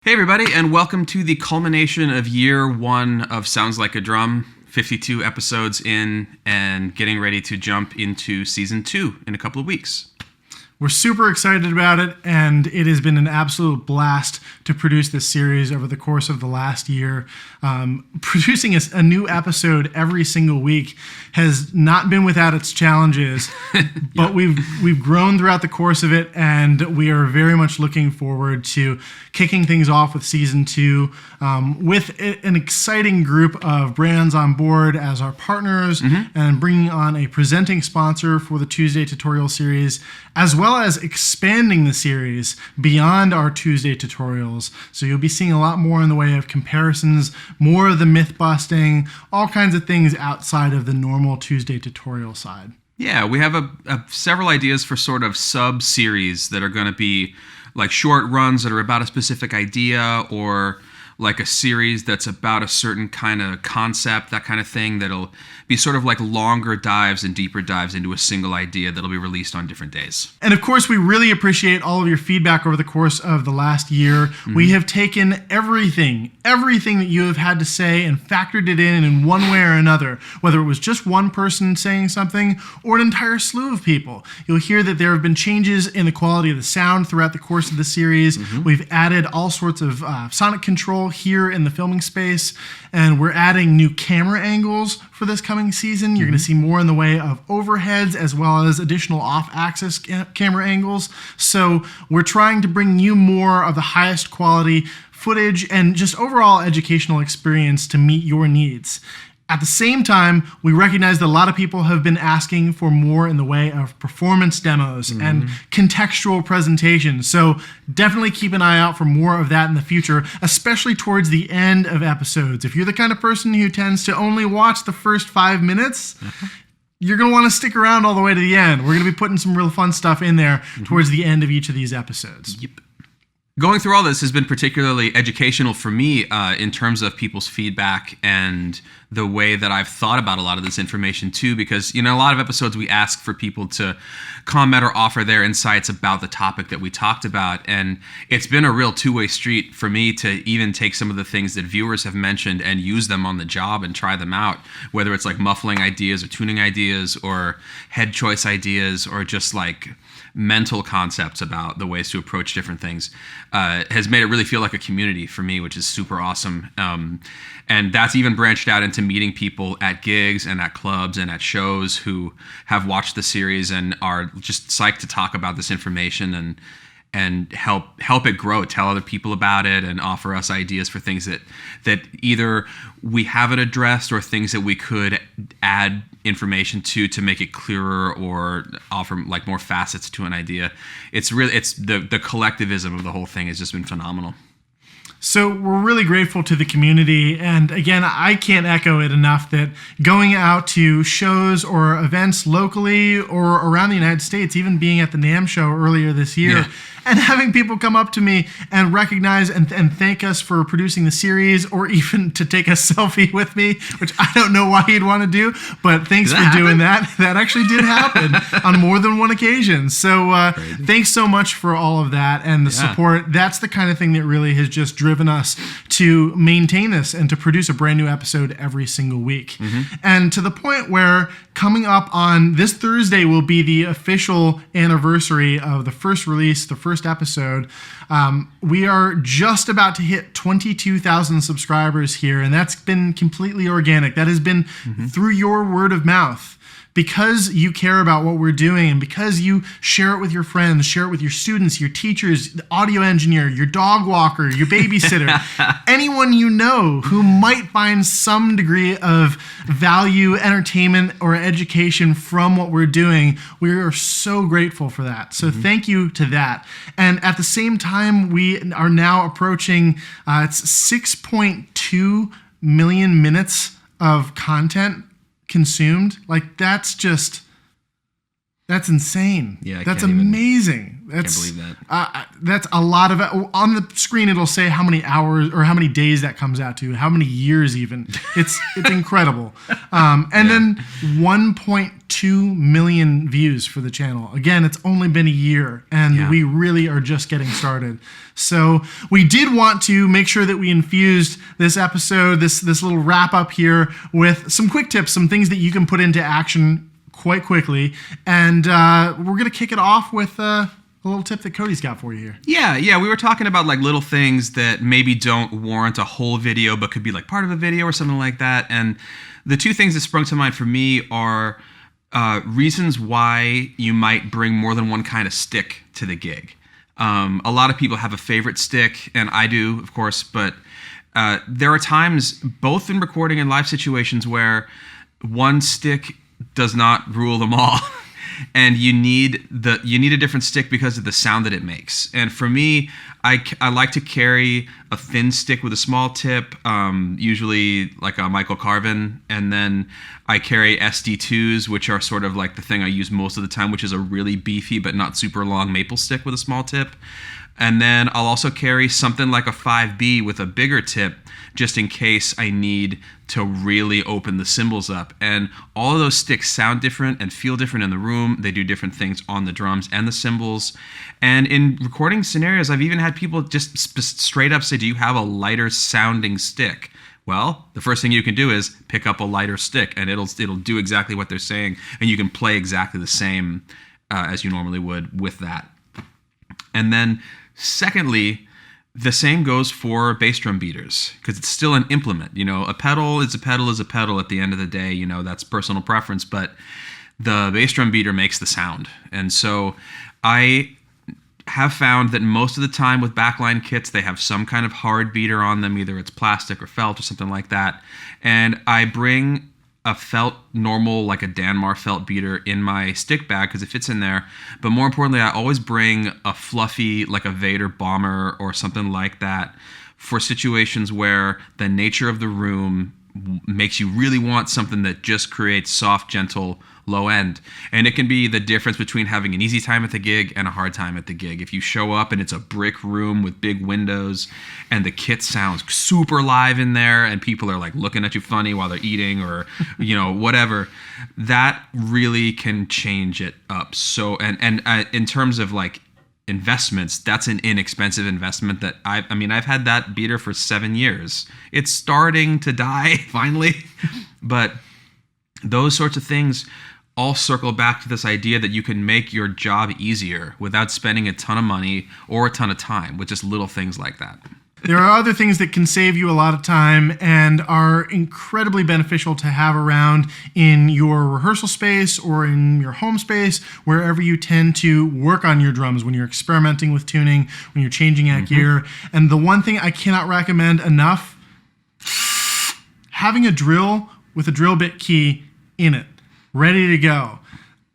Hey everybody, and welcome to the culmination of year one of Sounds Like a Drum, 52 episodes in, and getting ready to jump into season 2 in a couple of weeks. We're super excited about it, and it has been an absolute blast to produce this series over the course of the last year. Producing a new episode every single week has not been without its challenges, but we've grown throughout the course of it, and we are very much looking forward to kicking things off with season 2 with an exciting group of brands on board as our partners, and bringing on a presenting sponsor for the Tuesday tutorial series, as well as expanding the series beyond our Tuesday tutorials. So you'll be seeing a lot more in the way of comparisons, more of the myth busting, all kinds of things outside of the normal Tuesday tutorial side. Yeah, we have several ideas for sort of sub-series that are going to be like short runs that are about a specific idea, or like a series that's about a certain kind of concept, that kind of thing, that'll be sort of like longer dives and deeper dives into a single idea that'll be released on different days. And of course, we really appreciate all of your feedback over the course of the last year. We have taken everything that you have had to say and factored it in one way or another, whether it was just one person saying something or an entire slew of people. You'll hear that there have been changes in the quality of the sound throughout the course of the series. We've added all sorts of sonic control here in the filming space, and we're adding new camera angles for this coming season. You're going to see more in the way of overheads as well as additional off-axis camera angles. So we're trying to bring you more of the highest quality footage and just overall educational experience to meet your needs. At the same time, we recognize that a lot of people have been asking for more in the way of performance demos and contextual presentations. So definitely keep an eye out for more of that in the future, especially towards the end of episodes. If you're the kind of person who tends to only watch the first 5 minutes, you're going to want to stick around all the way to the end. We're going to be putting some real fun stuff in there towards the end of each of these episodes. Yep. Going through all this has been particularly educational for me in terms of people's feedback and the way that I've thought about a lot of this information too, because, you know, a lot of episodes we ask for people to comment or offer their insights about the topic that we talked about. And it's been a real two-way street for me to even take some of the things that viewers have mentioned and use them on the job and try them out, whether it's like muffling ideas or tuning ideas or head choice ideas or just like mental concepts about the ways to approach different things, has made it really feel like a community for me, which is super awesome. And that's even branched out into meeting people at gigs and at clubs and at shows who have watched the series and are just psyched to talk about this information and help it grow, tell other people about it, and offer us ideas for things that either we haven't addressed or things that we could add information to make it clearer or offer like more facets to an idea. It's the collectivism of the whole thing has just been phenomenal. So we're really grateful to the community, and again, I can't echo it enough that going out to shows or events locally or around the United States, even being at the NAMM show earlier this year, and having people come up to me and recognize and thank us for producing the series, or even to take a selfie with me, which I don't know why you'd want to do, but thanks for doing that. That actually did happen on more than one occasion. So thanks so much for all of that and the support. That's the kind of thing that really has just driven us to maintain this and to produce a brand new episode every single week. And to the point where coming up on this Thursday will be the official anniversary of the first release, the first episode. We are just about to hit 22,000 subscribers here, and that's been completely organic. That has been through your word of mouth. Because you care about what we're doing and because you share it with your friends, share it with your students, your teachers, the audio engineer, your dog walker, your babysitter, anyone you know who might find some degree of value, entertainment, or education from what we're doing, we are so grateful for that. So thank you to that. And at the same time, we are now approaching, it's 6.2 million minutes of content consumed. Like that's insane. Yeah, that's amazing. Can't believe that. That's a lot of on the screen. It'll say how many hours or how many days that comes out to, how many years even. It's incredible. Then 1.2 million views for the channel. Again, it's only been a year, and we really are just getting started. So we did want to make sure that we infused this episode, this little wrap up here, with some quick tips, some things that you can put into action quite quickly. And we're going to kick it off with a little tip that Cody's got for you here. Yeah. We were talking about like little things that maybe don't warrant a whole video, but could be like part of a video or something like that. And the two things that sprung to mind for me are reasons why you might bring more than one kind of stick to the gig. A lot of people have a favorite stick, and I do, of course, but there are times, both in recording and live situations, where one stick does not rule them all. And you need a different stick because of the sound that it makes. And for me, I like to carry a thin stick with a small tip, usually like a Michael Carvin, and then I carry SD2s, which are sort of like the thing I use most of the time, which is a really beefy but not super long maple stick with a small tip. And then I'll also carry something like a 5B with a bigger tip, just in case I need to really open the cymbals up. And all of those sticks sound different and feel different in the room. They do different things on the drums and the cymbals. And in recording scenarios, I've even had people just straight up say, do you have a lighter sounding stick? Well, the first thing you can do is pick up a lighter stick, and it'll do exactly what they're saying, and you can play exactly the same as you normally would with that. And then secondly, the same goes for bass drum beaters, because it's still an implement. A pedal is a pedal is a pedal at the end of the day. That's personal preference, but the bass drum beater makes the sound. And so I have found that most of the time with backline kits, they have some kind of hard beater on them. Either it's plastic or felt or something like that. And I bring a felt normal, like a Danmar felt beater in my stick bag because it fits in there. But more importantly, I always bring a fluffy, like a Vader bomber or something like that, for situations where the nature of the room makes you really want something that just creates soft, gentle, low end. And it can be the difference between having an easy time at the gig and a hard time at the gig. If you show up and it's a brick room with big windows and the kit sounds super live in there and people are like looking at you funny while they're eating or whatever, that really can change it up. So and in terms of like investments, that's an inexpensive investment that I've had that beater for 7 years. It's starting to die finally, but those sorts of things all circle back to this idea that you can make your job easier without spending a ton of money or a ton of time with just little things like that. There are other things that can save you a lot of time and are incredibly beneficial to have around in your rehearsal space or in your home space, wherever you tend to work on your drums, when you're experimenting with tuning, when you're changing out gear. And the one thing I cannot recommend enough, having a drill with a drill bit key in it, ready to go.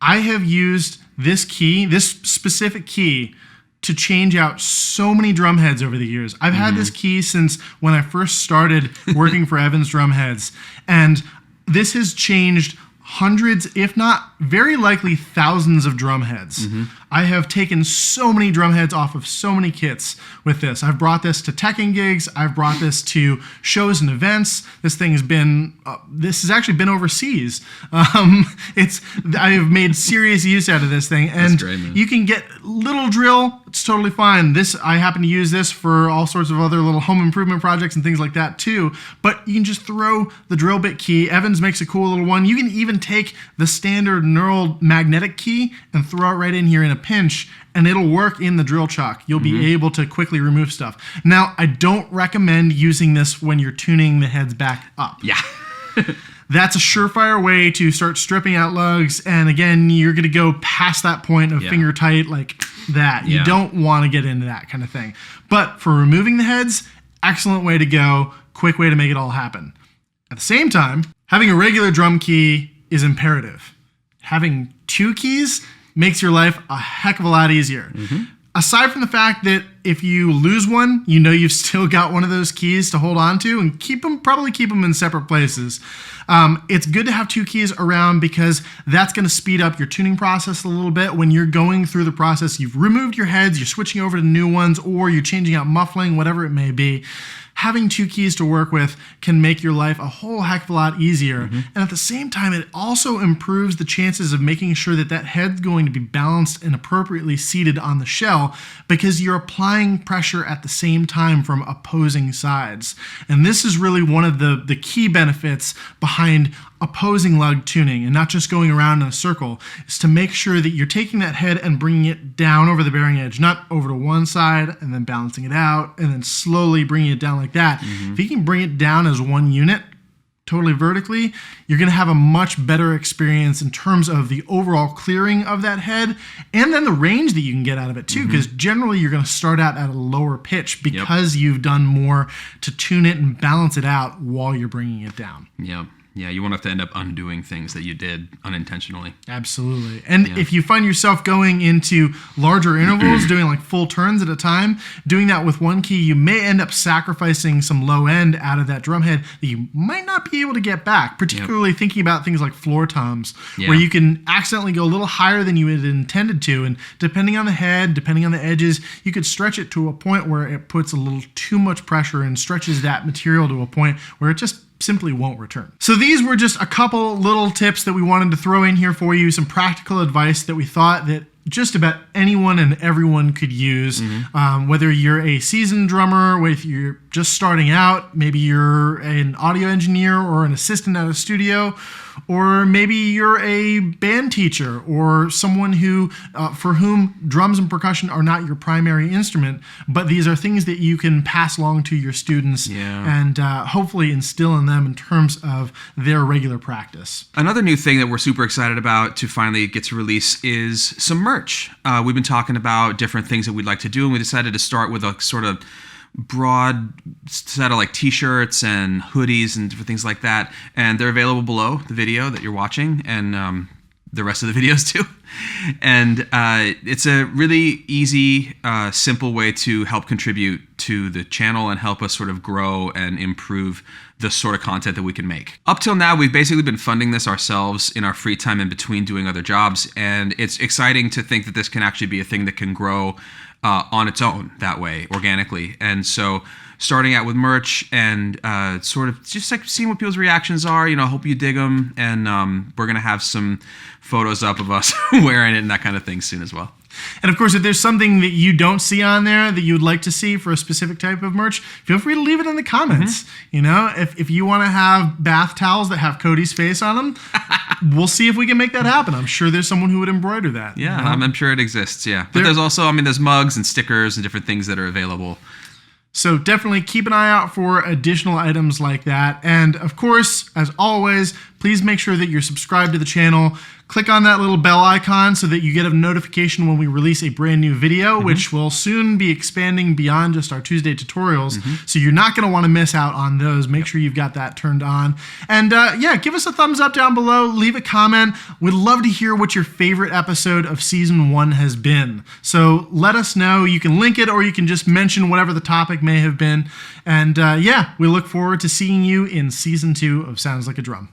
I have used this specific key, to change out so many drum heads over the years. I've had this key since when I first started working for Evans Drum Heads, and this has changed hundreds, if not very likely thousands of drum heads. I have taken so many drum heads off of so many kits with this. I've brought this to teching gigs. I've brought this to shows and events. This thing has been, this has actually been overseas. I have made serious use out of this thing. And great, man. You can get little drill. It's totally fine. I happen to use this for all sorts of other little home improvement projects and things like that too. But you can just throw the drill bit key. Evans makes a cool little one. You can even take the standard neural magnetic key and throw it right in here in a pinch, and it'll work in the drill chuck. You'll be able to quickly remove stuff. Now, I don't recommend using this when you're tuning the heads back up. Yeah. That's a surefire way to start stripping out lugs, and again, you're going to go past that point of finger tight like that. You don't want to get into that kind of thing. But for removing the heads, excellent way to go, quick way to make it all happen. At the same time, having a regular drum key is imperative. Having two keys makes your life a heck of a lot easier. aside from the fact that if you lose one, you know you've still got one of those keys to hold on to, and probably keep them in separate places. It's good to have 2 keys around because that's going to speed up your tuning process a little bit. When you're going through the process, you've removed your heads, you're switching over to new ones, or you're changing out muffling, whatever it may be. Having 2 keys to work with can make your life a whole heck of a lot easier. And at the same time, it also improves the chances of making sure that head's going to be balanced and appropriately seated on the shell, because you're applying pressure at the same time from opposing sides. And this is really one of the key benefits behind opposing lug tuning, and not just going around in a circle, is to make sure that you're taking that head and bringing it down over the bearing edge, not over to one side and then balancing it out and then slowly bringing it down like that. If you can bring it down as one unit, totally vertically, you're going to have a much better experience in terms of the overall clearing of that head, and then the range that you can get out of it too, because generally you're going to start out at a lower pitch because you've done more to tune it and balance it out while you're bringing it down. Yeah, you won't have to end up undoing things that you did unintentionally. Absolutely. And if you find yourself going into larger intervals, doing like full turns at a time, doing that with one key, you may end up sacrificing some low end out of that drum head that you might not be able to get back, particularly thinking about things like floor toms, where you can accidentally go a little higher than you had intended to. And depending on the head, depending on the edges, you could stretch it to a point where it puts a little too much pressure and stretches that material to a point where it just simply won't return. So these were just a couple little tips that we wanted to throw in here for you, some practical advice that we thought that just about anyone and everyone could use, whether you're a seasoned drummer, whether you're just starting out, maybe you're an audio engineer or an assistant at a studio, or maybe you're a band teacher or someone who, for whom drums and percussion are not your primary instrument, but these are things that you can pass along to your students and hopefully instill in them in terms of their regular practice. Another new thing that we're super excited about to finally get to release is some merch. We've been talking about different things that we'd like to do, and we decided to start with a sort of broad set of like t-shirts and hoodies and different things like that, and they're available below the video that you're watching, and the rest of the videos too. And it's a really easy, simple way to help contribute to the channel and help us sort of grow and improve the sort of content that we can make. Up till now, we've basically been funding this ourselves in our free time in between doing other jobs, and it's exciting to think that this can actually be a thing that can grow on its own that way, organically. And so starting out with merch and sort of just like seeing what people's reactions are, you know, hope you dig them. And we're going to have some photos up of us wearing it and that kind of thing soon as well. And of course, if there's something that you don't see on there that you would like to see for a specific type of merch, feel free to leave it in the comments. You know, if you want to have bath towels that have Cody's face on them, we'll see if we can make that happen. I'm sure there's someone who would embroider that. Yeah, you know? I'm sure it exists, yeah. But there's also, there's mugs and stickers and different things that are available. So definitely keep an eye out for additional items like that. And of course, as always, please make sure that you're subscribed to the channel. Click on that little bell icon so that you get a notification when we release a brand new video, which will soon be expanding beyond just our Tuesday tutorials. So you're not going to want to miss out on those. Make sure you've got that turned on. And yeah, give us a thumbs up down below. Leave a comment. We'd love to hear what your favorite episode of Season 1 has been. So let us know. You can link it, or you can just mention whatever the topic may have been. And yeah, we look forward to seeing you in Season 2 of Sounds Like a Drum.